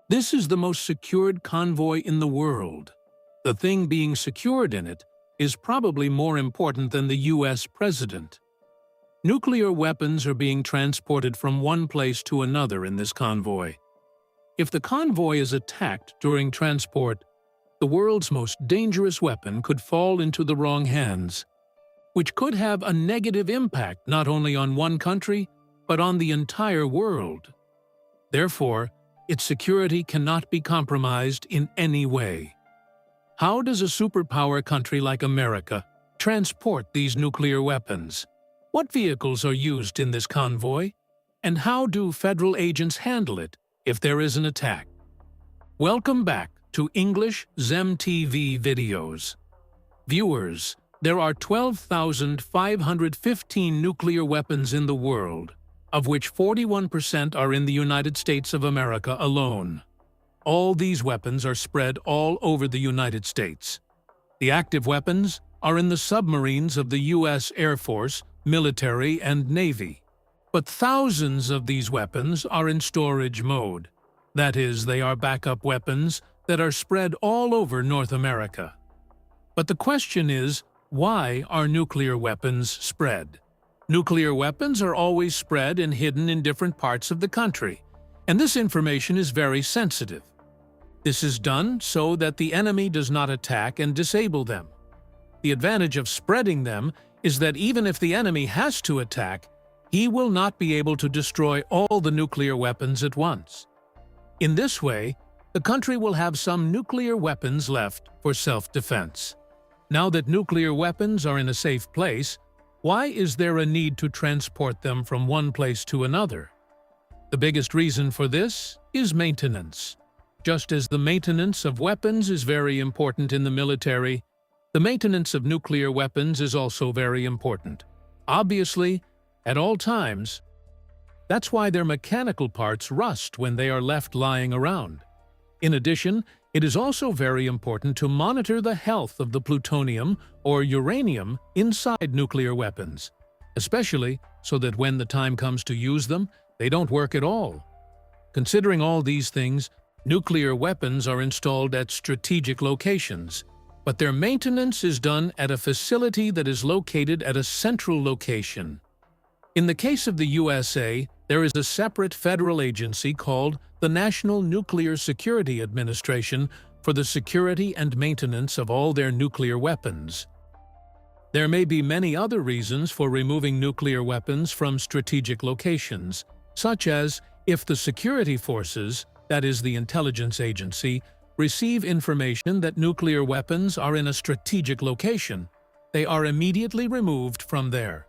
This is the most secured convoy in the world. The thing being secured in it is probably more important than the US president. Nuclear weapons are being transported from one place to another in this convoy. If the convoy is attacked during transport, the world's most dangerous weapon could fall into the wrong hands, which could have a negative impact not only on one country, but on the entire world. Therefore, its security cannot be compromised in any way. How does a superpower country like America transport these nuclear weapons? What vehicles are used in this convoy? And how do federal agents handle it if there is an attack? Welcome back to English Zem TV videos. Viewers, there are 12,515 nuclear weapons in the world, of which 41% are in the United States of America alone. All these weapons are spread all over the United States. The active weapons are in the submarines of the U.S. Air Force, military, and Navy. But thousands of these weapons are in storage mode. That is, they are backup weapons that are spread all over North America. But the question is, why are nuclear weapons spread? Nuclear weapons are always spread and hidden in different parts of the country, and this information is very sensitive. This is done so that the enemy does not attack and disable them. The advantage of spreading them is that even if the enemy has to attack, he will not be able to destroy all the nuclear weapons at once. In this way, the country will have some nuclear weapons left for self-defense. Now that nuclear weapons are in a safe place, why is there a need to transport them from one place to another? The biggest reason for this is maintenance. Just as the maintenance of weapons is very important in the military, the maintenance of nuclear weapons is also very important. Obviously, at all times. That's why their mechanical parts rust when they are left lying around. In addition, it is also very important to monitor the health of the plutonium or uranium inside nuclear weapons, especially so that when the time comes to use them, they don't work at all. Considering all these things, nuclear weapons are installed at strategic locations, but their maintenance is done at a facility that is located at a central location. In the case of the USA, there is a separate federal agency called the National Nuclear Security Administration for the security and maintenance of all their nuclear weapons. There may be many other reasons for removing nuclear weapons from strategic locations, such as if the security forces, that is the intelligence agency, receive information that nuclear weapons are in a strategic location, they are immediately removed from there.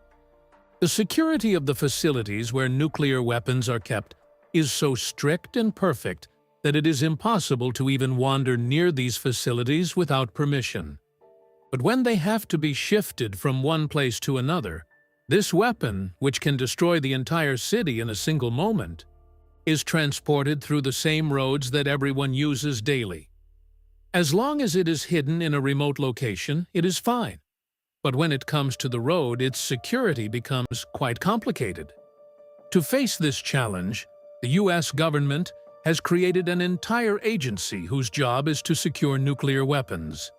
The security of the facilities where nuclear weapons are kept is so strict and perfect that it is impossible to even wander near these facilities without permission. But when they have to be shifted from one place to another, this weapon, which can destroy the entire city in a single moment, is transported through the same roads that everyone uses daily. As long as it is hidden in a remote location, it is fine. But when it comes to the road, its security becomes quite complicated. To face this challenge, the U.S. government has created an entire agency whose job is to secure nuclear weapons.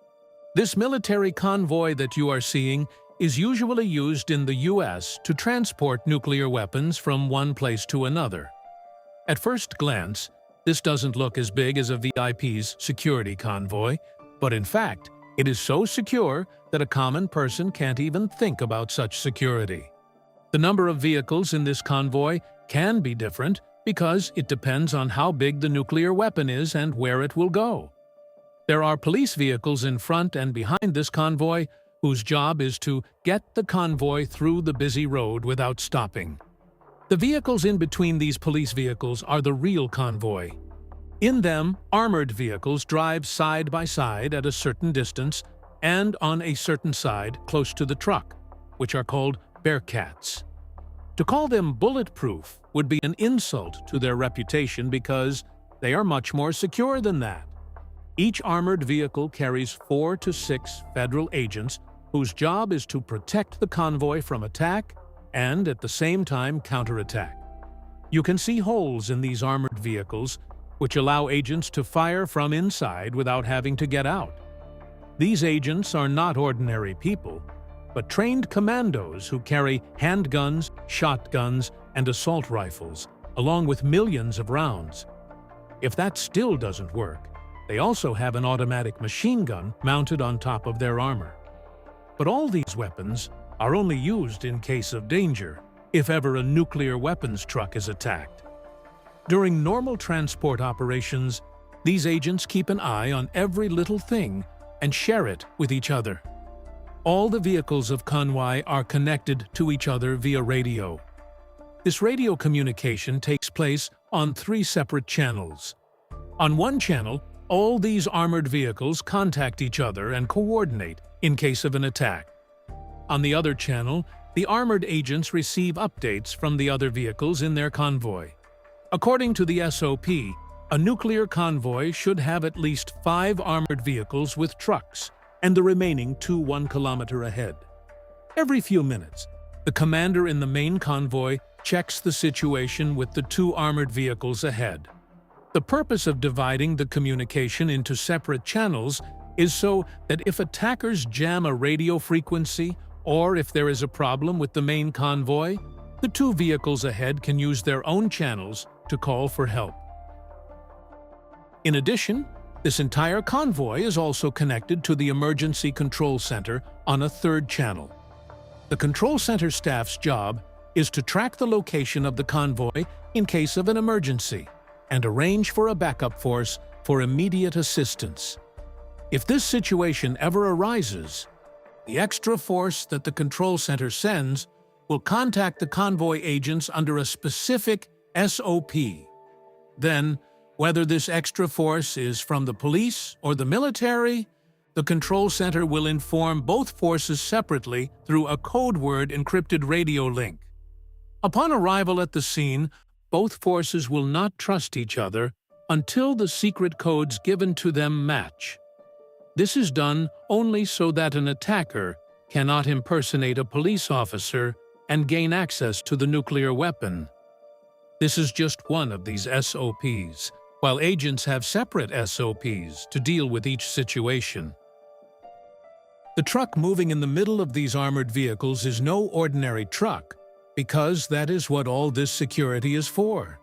This military convoy that you are seeing is usually used in the U.S. to transport nuclear weapons from one place to another. At first glance, this doesn't look as big as a VIP's security convoy, but in fact, it is so secure that a common person can't even think about such security. The number of vehicles in this convoy can be different because it depends on how big the nuclear weapon is and where it will go. There are police vehicles in front and behind this convoy whose job is to get the convoy through the busy road without stopping. The vehicles in between these police vehicles are the real convoy. In them, armored vehicles drive side by side at a certain distance and on a certain side close to the truck, which are called Bearcats. To call them bulletproof would be an insult to their reputation because they are much more secure than that. Each armored vehicle carries 4 to 6 federal agents whose job is to protect the convoy from attack and at the same time counterattack. You can see holes in these armored vehicles which allow agents to fire from inside without having to get out. These agents are not ordinary people, but trained commandos who carry handguns, shotguns, and assault rifles, along with millions of rounds. If that still doesn't work, they also have an automatic machine gun mounted on top of their armor. But all these weapons are only used in case of danger, if ever a nuclear weapons truck is attacked. During normal transport operations, these agents keep an eye on every little thing and share it with each other. All the vehicles of convoy are connected to each other via radio. This radio communication takes place on 3 separate channels. On one channel, all these armored vehicles contact each other and coordinate in case of an attack. On the other channel, the armored agents receive updates from the other vehicles in their convoy. According to the SOP, a nuclear convoy should have at least 5 armored vehicles with trucks, and the remaining 2 1 kilometer ahead. Every few minutes, the commander in the main convoy checks the situation with the 2 armored vehicles ahead. The purpose of dividing the communication into separate channels is so that if attackers jam a radio frequency or if there is a problem with the main convoy, the 2 vehicles ahead can use their own channels to call for help. In addition, this entire convoy is also connected to the Emergency Control Center on a 3rd channel. The Control Center staff's job is to track the location of the convoy in case of an emergency and arrange for a backup force for immediate assistance. If this situation ever arises, the extra force that the Control Center sends will contact the convoy agents under a specific SOP. Then, whether this extra force is from the police or the military, the Control Center will inform both forces separately through a code word encrypted radio link. Upon arrival at the scene, both forces will not trust each other until the secret codes given to them match. This is done only so that an attacker cannot impersonate a police officer and gain access to the nuclear weapon. This is just one of these SOPs, while agents have separate SOPs to deal with each situation. The truck moving in the middle of these armored vehicles is no ordinary truck, because that is what all this security is for.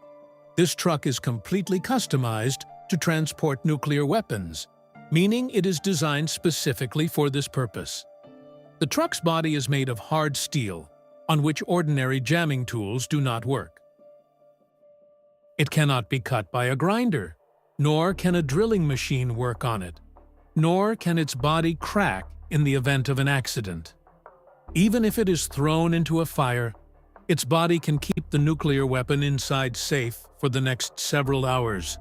This truck is completely customized to transport nuclear weapons, meaning it is designed specifically for this purpose. The truck's body is made of hard steel, on which ordinary jamming tools do not work. It cannot be cut by a grinder, nor can a drilling machine work on it, nor can its body crack in the event of an accident. Even if it is thrown into a fire, its body can keep the nuclear weapon inside safe for the next several hours.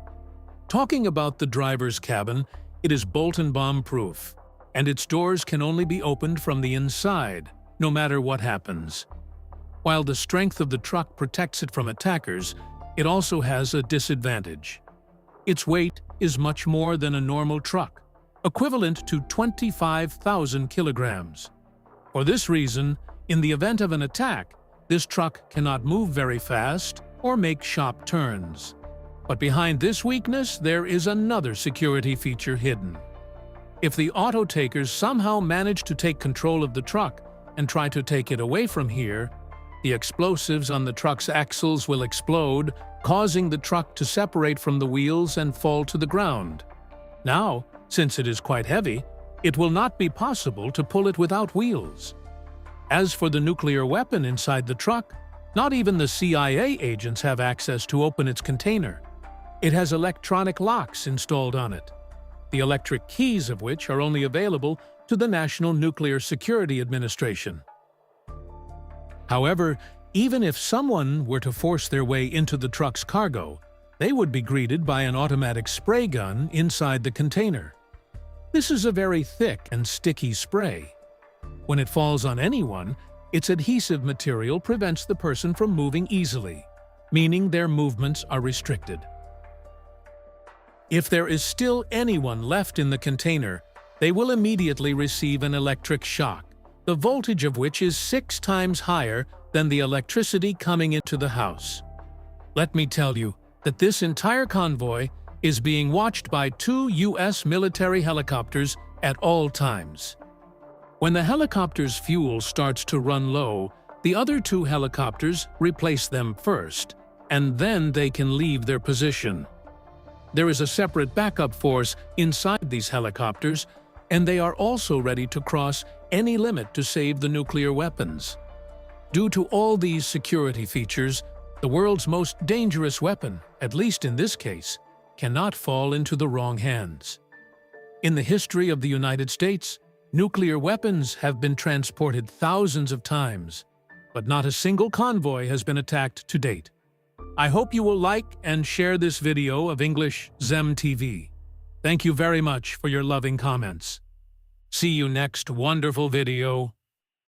Talking about the driver's cabin, it is bolt and bomb-proof, and its doors can only be opened from the inside, no matter what happens. While the strength of the truck protects it from attackers, it also has a disadvantage. Its weight is much more than a normal truck, equivalent to 25,000 kilograms. For this reason, in the event of an attack, this truck cannot move very fast or make sharp turns. But behind this weakness, there is another security feature hidden. If the auto takers somehow manage to take control of the truck and try to take it away from here, the explosives on the truck's axles will explode, causing the truck to separate from the wheels and fall to the ground. Now, since it is quite heavy, it will not be possible to pull it without wheels. As for the nuclear weapon inside the truck, not even the CIA agents have access to open its container. It has electronic locks installed on it, the electric keys of which are only available to the National Nuclear Security Administration. However, even if someone were to force their way into the truck's cargo, they would be greeted by an automatic spray gun inside the container. This is a very thick and sticky spray. When it falls on anyone, its adhesive material prevents the person from moving easily, meaning their movements are restricted. If there is still anyone left in the container, they will immediately receive an electric shock, the voltage of which is 6 times higher than the electricity coming into the house. Let me tell you that this entire convoy is being watched by 2 U.S. military helicopters at all times. When the helicopter's fuel starts to run low, the other 2 helicopters replace them first, and then they can leave their position. There is a separate backup force inside these helicopters, and they are also ready to cross any limit to save the nuclear weapons. Due to all these security features, the world's most dangerous weapon, at least in this case, cannot fall into the wrong hands. In the history of the United States, nuclear weapons have been transported thousands of times, but not a single convoy has been attacked to date. I hope you will like and share this video of English Zem TV. Thank you very much for your loving comments. See you next wonderful video.